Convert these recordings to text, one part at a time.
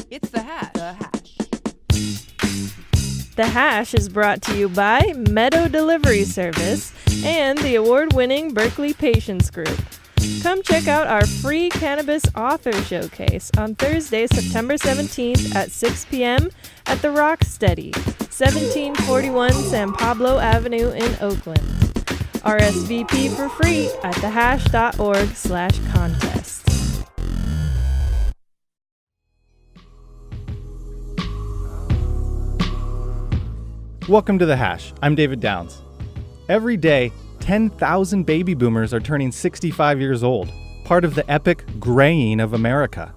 It's The Hash. The Hash. The Hash is brought to you by Meadow Delivery Service and the award-winning Berkeley Patients Group. Come check out our free Cannabis Author Showcase on Thursday, September 17th at 6 p.m. at the Rocksteady, 1741 San Pablo Avenue in Oakland. RSVP for free at thehash.org/contest. Welcome to The Hash. I'm David Downs. Every day, 10,000 baby boomers are turning 65 years old, part of the epic graying of America.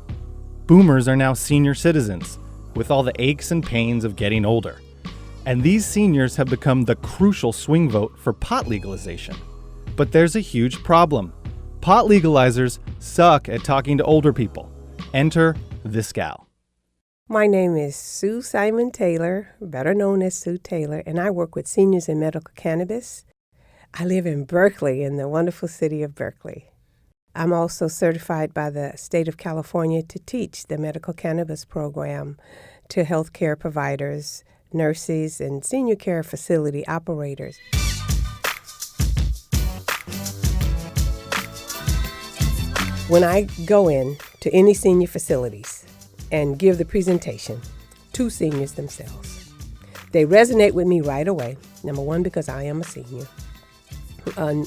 Boomers are now senior citizens, with all the aches and pains of getting older. And these seniors have become the crucial swing vote for pot legalization. But there's a huge problem. Pot legalizers suck at talking to older people. Enter this gal. My name is Sue Simon Taylor, better known as Sue Taylor, and I work with seniors in medical cannabis. I live in Berkeley, in the wonderful city of Berkeley. I'm also certified by the state of California to teach the medical cannabis program to healthcare providers, nurses, and senior care facility operators. When I go in to any senior facilities and give the presentation to seniors themselves, they resonate with me right away. Number one, because I am a senior.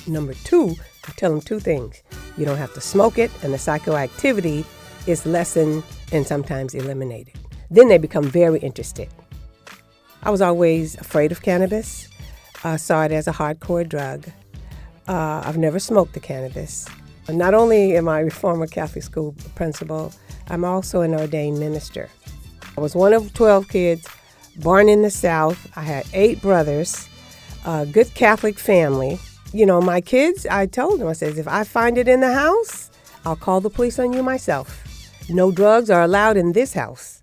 Number two, I tell them two things. You don't have to smoke it, and the psychoactivity is lessened and sometimes eliminated. Then they become very interested. I was always afraid of cannabis. I saw it as a hardcore drug. I've never smoked the cannabis. Not only am I a former Catholic school principal, I'm also an ordained minister. I was one of 12 kids, born in the South. I had 8 brothers, a good Catholic family. You know, my kids, I told them, I said, if I find it in the house, I'll call the police on you myself. No drugs are allowed in this house.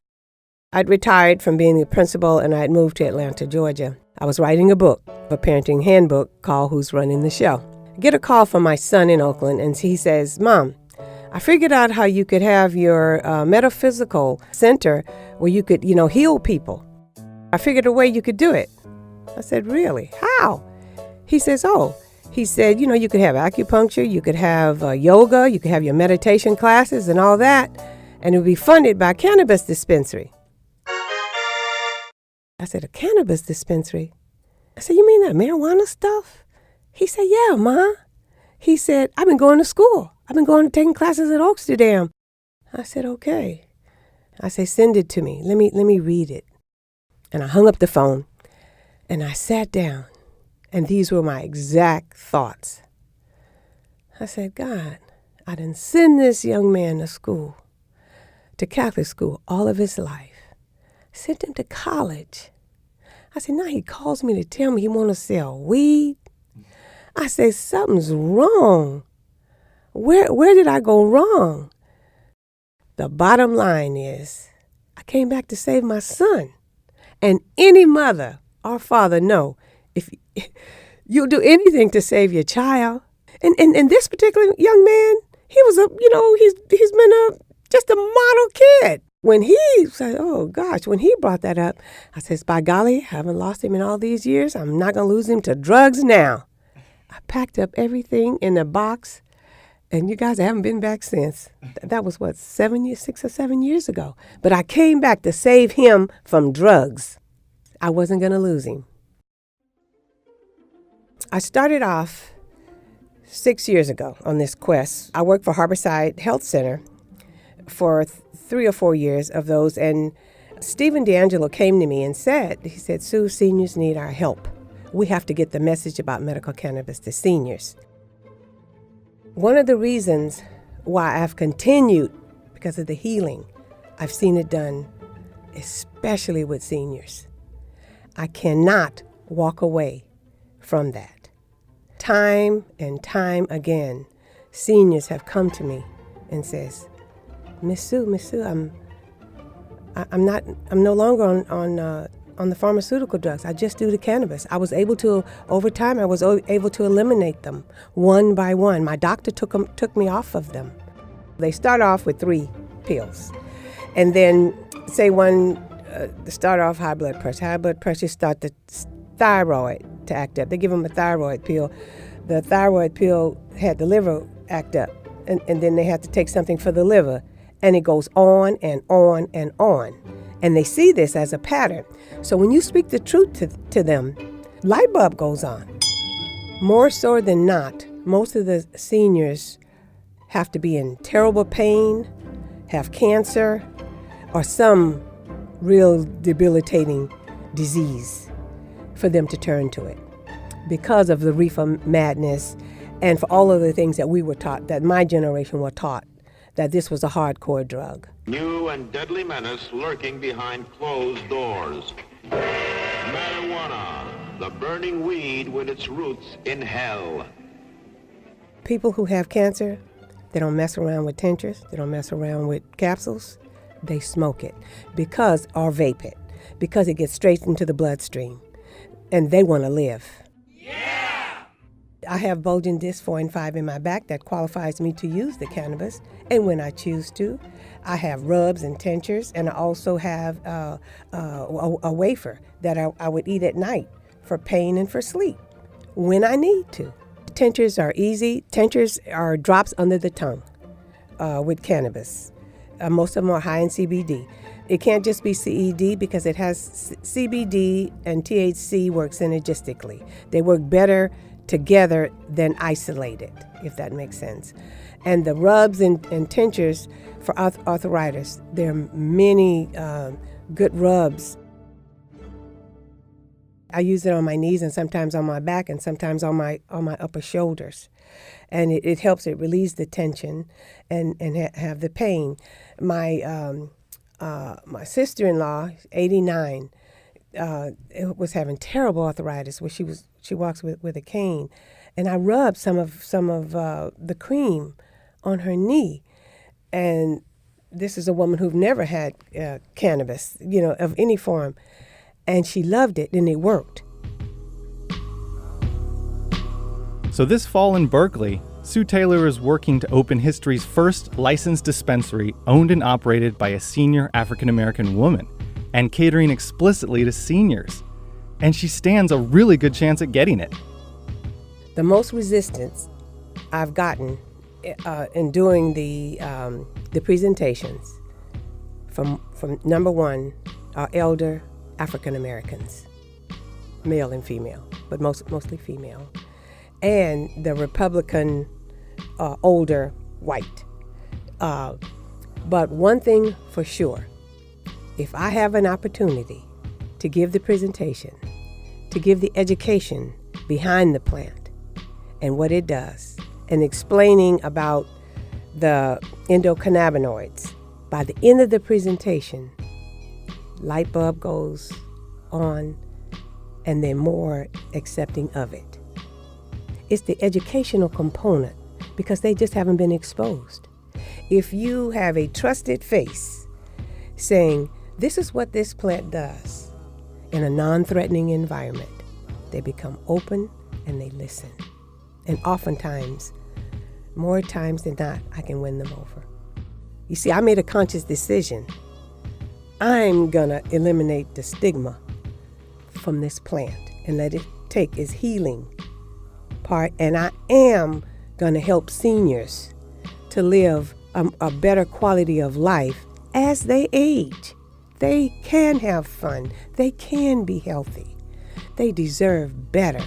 I'd retired from being the principal and I'd moved to Atlanta, Georgia. I was writing a book, a parenting handbook called Who's Running the Show. I get a call from my son in Oakland and he says, Mom, I figured out how you could have your metaphysical center where you could, heal people. I figured a way you could do it. I said, really? How? He says, you could have acupuncture, you could have yoga, you could have your meditation classes and all that, and it would be funded by a cannabis dispensary. I said, a cannabis dispensary? I said, you mean that marijuana stuff? He said, yeah, Ma. He said, I've been going to school. I've been taking classes at Oaksterdam. I said, okay. I said, send it to me. Let me read it. And I hung up the phone and I sat down and these were my exact thoughts. I said, God, I done send this young man to school, to Catholic school all of his life. Sent him to college. I said, now he calls me to tell me he want to sell weed. I said, something's wrong. Where did I go wrong? The bottom line is, I came back to save my son. And any mother or father know if you'll do anything to save your child. And this particular young man, he was he's been just a model kid. When he said, when he brought that up, I says, by golly, I haven't lost him in all these years. I'm not going to lose him to drugs now. I packed up everything in a box, and you guys, I haven't been back since. That was, 6 or 7 years ago. But I came back to save him from drugs. I wasn't going to lose him. I started off 6 years ago on this quest. I worked for Harborside Health Center for 3 or 4 years of those, and Stephen D'Angelo came to me and said, Sue, seniors need our help. We have to get the message about medical cannabis to seniors. One of the reasons why I've continued, because of the healing, I've seen it done, especially with seniors. I cannot walk away from that. Time and time again, seniors have come to me and says, Miss Sue, I'm no longer on the pharmaceutical drugs. I just do the cannabis. I was able to, over time, I was able to eliminate them one by one. My doctor took me off of them. They start off with 3 pills. And then say one, start off high blood pressure. High blood pressure start the thyroid to act up. They give them a thyroid pill. The thyroid pill had the liver act up, and then they have to take something for the liver, and it goes on and on and on. And they see this as a pattern. So when you speak the truth to them, light bulb goes on. More so than not, most of the seniors have to be in terrible pain, have cancer, or some real debilitating disease for them to turn to it because of the reefer madness and for all of the things that we were taught, that my generation were taught, that this was a hardcore drug. New and deadly menace lurking behind closed doors. Marijuana, the burning weed with its roots in hell. People who have cancer, they don't mess around with tinctures, they don't mess around with capsules, they smoke it or vape it, because it gets straight into the bloodstream, and they want to live. I have bulging disc 4 and 5 in my back that qualifies me to use the cannabis, and when I choose to, I have rubs and tinctures, and I also have a wafer that I would eat at night for pain and for sleep when I need to. Tinctures are easy. Tinctures are drops under the tongue with cannabis. Most of them are high in CBD. It can't just be CED because it has CBD and THC work synergistically. They work better together than isolated, if that makes sense. And the rubs and tinctures for arthritis, there are many good rubs. I use it on my knees and sometimes on my back and sometimes on my upper shoulders. And it helps it release the tension and have the pain. My sister-in-law, 89, was having terrible arthritis where she walks with a cane, and I rubbed some of the cream on her knee. And this is a woman who've never had cannabis, of any form, and she loved it, and it worked. So this fall in Berkeley, Sue Taylor is working to open history's first licensed dispensary owned and operated by a senior African-American woman and catering explicitly to seniors. And she stands a really good chance at getting it. The most resistance I've gotten in doing the presentations from number one are elder African-Americans, male and female, but mostly female, and the Republican older white. But one thing for sure, if I have an opportunity to give the presentation, to give the education behind the plant and what it does, and explaining about the endocannabinoids, by the end of the presentation, light bulb goes on and they're more accepting of it. It's the educational component because they just haven't been exposed. If you have a trusted face saying, this is what this plant does in a non-threatening environment, they become open and they listen. And oftentimes, more times than not, I can win them over. You see, I made a conscious decision. I'm gonna eliminate the stigma from this plant and let it take its healing part, and I am gonna help seniors to live a better quality of life as they age. They can have fun. They can be healthy. They deserve better.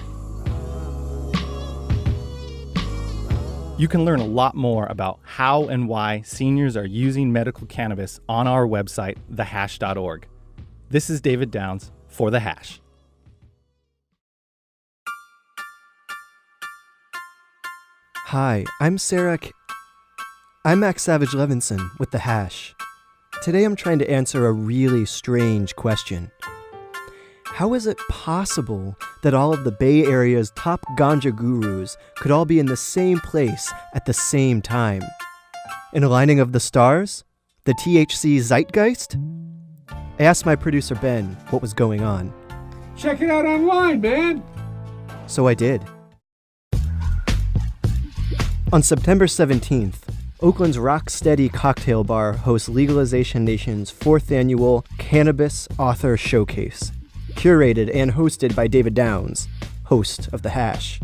You can learn a lot more about how and why seniors are using medical cannabis on our website, thehash.org. This is David Downs for The Hash. Hi, I'm Max Savage Levinson with The Hash. Today I'm trying to answer a really strange question. How is it possible that all of the Bay Area's top ganja gurus could all be in the same place at the same time? In a lining of the stars? The THC zeitgeist? I asked my producer Ben what was going on. Check it out online, man! So I did. On September 17th, Oakland's Rocksteady Cocktail Bar hosts Legalization Nation's 4th annual Cannabis Author Showcase, curated and hosted by David Downs, host of The Hash.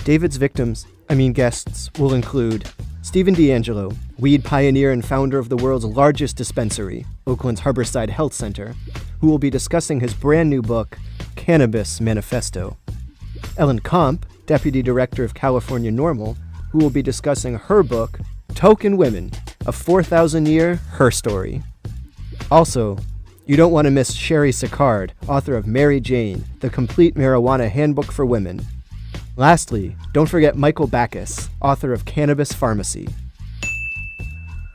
David's guests will include Stephen D'Angelo, weed pioneer and founder of the world's largest dispensary, Oakland's Harborside Health Center, who will be discussing his brand new book, Cannabis Manifesto. Ellen Komp, deputy director of California NORML, who will be discussing her book, Token Women, a 4,000-year Her Story. Also, you don't want to miss Sherry Sicard, author of Mary Jane, the Complete Marijuana Handbook for Women. Lastly, don't forget Michael Backus, author of Cannabis Pharmacy.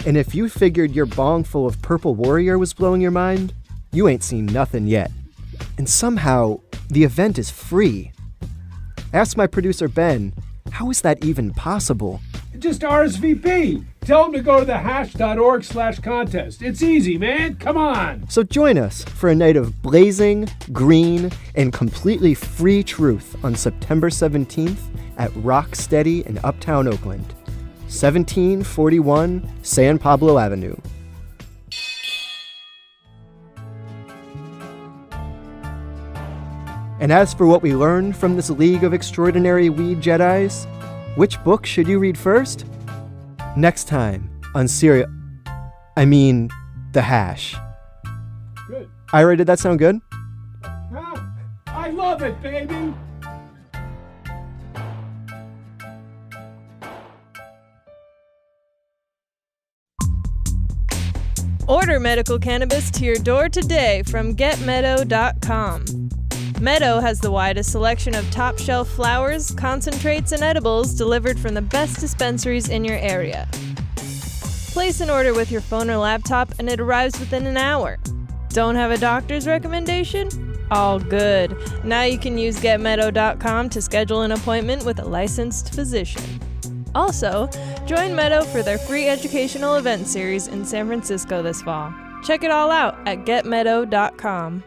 And if you figured your bong full of Purple Warrior was blowing your mind, you ain't seen nothing yet. And somehow, the event is free. Ask my producer Ben, how is that even possible? Just RSVP. Tell them to go to thehash.org/contest. It's easy, man. Come on. So join us for a night of blazing, green, and completely free truth on September 17th at Rocksteady in Uptown Oakland, 1741 San Pablo Avenue. And as for what we learned from this League of Extraordinary Weed Jedis, which book should you read first? Next time on The Hash. Good. Ira, did that sound good? I love it, baby. Order medical cannabis to your door today from getmeadow.com. Meadow has the widest selection of top-shelf flowers, concentrates, and edibles delivered from the best dispensaries in your area. Place an order with your phone or laptop and it arrives within an hour. Don't have a doctor's recommendation? All good. Now you can use getmeadow.com to schedule an appointment with a licensed physician. Also, join Meadow for their free educational event series in San Francisco this fall. Check it all out at getmeadow.com.